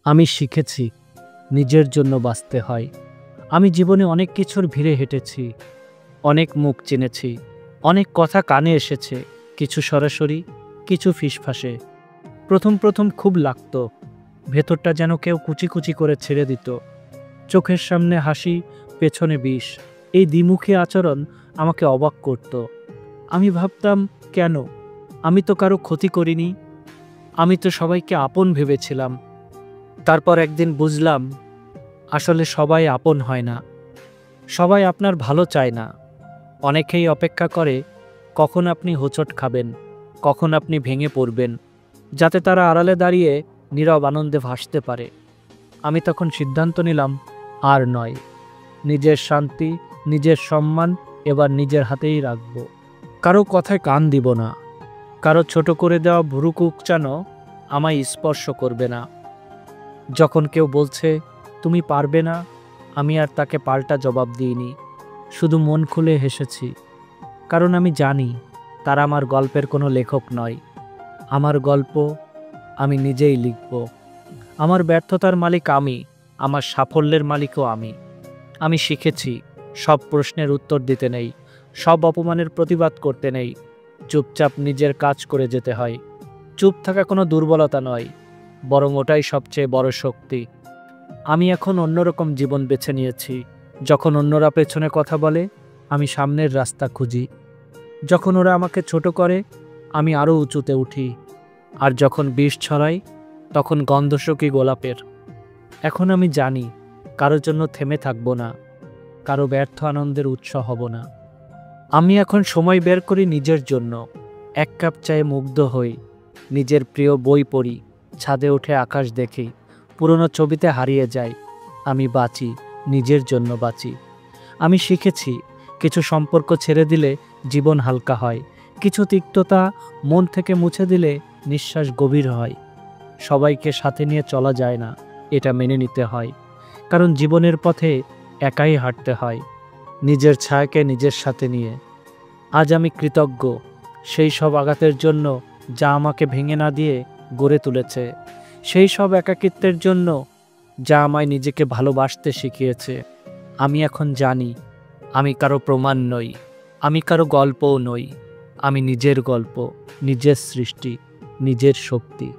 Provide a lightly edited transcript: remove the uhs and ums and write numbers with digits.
আমি শিখেছি নিজের জন্য বাঁচতে হয়। আমি জীবনে অনেক কিছুর ভিড়ে হেঁটেছি, অনেক মুখ চিনেছি, অনেক কথা কানে এসেছে, কিছু সরাসরি, কিছু ফিসফাসে। প্রথম খুব লাগতো, ভেতরটা যেন কেউ কুচি কুচি করে ছেড়ে দিত। চোখের সামনে হাসি, পেছনে বিষ। এই দ্বিমুখী আচরণ আমাকে অবাক করত। আমি ভাবতাম, কেন? আমি তো কারো ক্ষতি করিনি, আমি তো সবাইকে আপন ভেবেছিলাম। তারপর একদিন বুঝলাম, আসলে সবাই আপন হয় না, সবাই আপনার ভালো চায় না। অনেকেই অপেক্ষা করে কখন আপনি হোঁচট খাবেন, কখন আপনি ভেঙে পড়বেন, যাতে তারা আড়ালে দাঁড়িয়ে নীরব আনন্দে ভাসতে পারে। আমি তখন সিদ্ধান্ত নিলাম, আর নয়। নিজের শান্তি, নিজের সম্মান এবার নিজের হাতেই রাখব। কারো কথায় কান দিব না, কারো ছোট করে দেওয়া ভুরু কুঁকচানো আমায় স্পর্শ করবে না। যখন কেউ বলছে তুমি পারবে না, আমি আর তাকে পাল্টা জবাব দিইনি, শুধু মন খুলে হেসেছি। কারণ আমি জানি তারা আমার গল্পের কোনো লেখক নয়। আমার গল্প আমি নিজেই লিখব। আমার ব্যর্থতার মালিক আমি, আমার সাফল্যের মালিকও আমি। আমি শিখেছি সব প্রশ্নের উত্তর দিতে নেই, সব অপমানের প্রতিবাদ করতে নেই। চুপচাপ নিজের কাজ করে যেতে হয়। চুপ থাকা কোনো দুর্বলতা নয়, বরং ওটাই সবচেয়ে বড় শক্তি। আমি এখন অন্যরকম জীবন বেছে নিয়েছি। যখন অন্যরা পেছনে কথা বলে, আমি সামনের রাস্তা খুঁজি। যখন ওরা আমাকে ছোট করে, আমি আরও উঁচুতে উঠি। আর যখন বিষ ছড়াই, তখন গন্ধ শুকি গোলাপের। এখন আমি জানি কারোর জন্য থেমে থাকবো না, কারো ব্যর্থ আনন্দের উৎস হব না। আমি এখন সময় বের করি নিজের জন্য। এক কাপ চায়ে মুগ্ধ হই, নিজের প্রিয় বই পড়ি, ছাদে উঠে আকাশ দেখি, পুরনো ছবিতে হারিয়ে যাই। আমি বাঁচি, নিজের জন্য বাঁচি। আমি শিখেছি কিছু সম্পর্ক ছেড়ে দিলে জীবন হালকা হয়, কিছু তিক্ততা মন থেকে মুছে দিলে নিঃশ্বাস গভীর হয়। সবাইকে সাথে নিয়ে চলা যায় না, এটা মেনে নিতে হয়। কারণ জীবনের পথে একাই হাঁটতে হয়, নিজের ছায়াকে নিজের সাথে নিয়ে। আজ আমি কৃতজ্ঞ সেই সব আঘাতের জন্য যা আমাকে ভেঙে না দিয়ে গড়ে তুলেছে, সেই সব একাকিত্বের জন্য যা আমায় নিজেকে ভালোবাসতে শিখিয়েছে। আমি এখন জানি আমি কারো প্রমাণ নই, আমি কারো গল্পও নই। আমি নিজের গল্প, নিজের সৃষ্টি, নিজের শক্তি।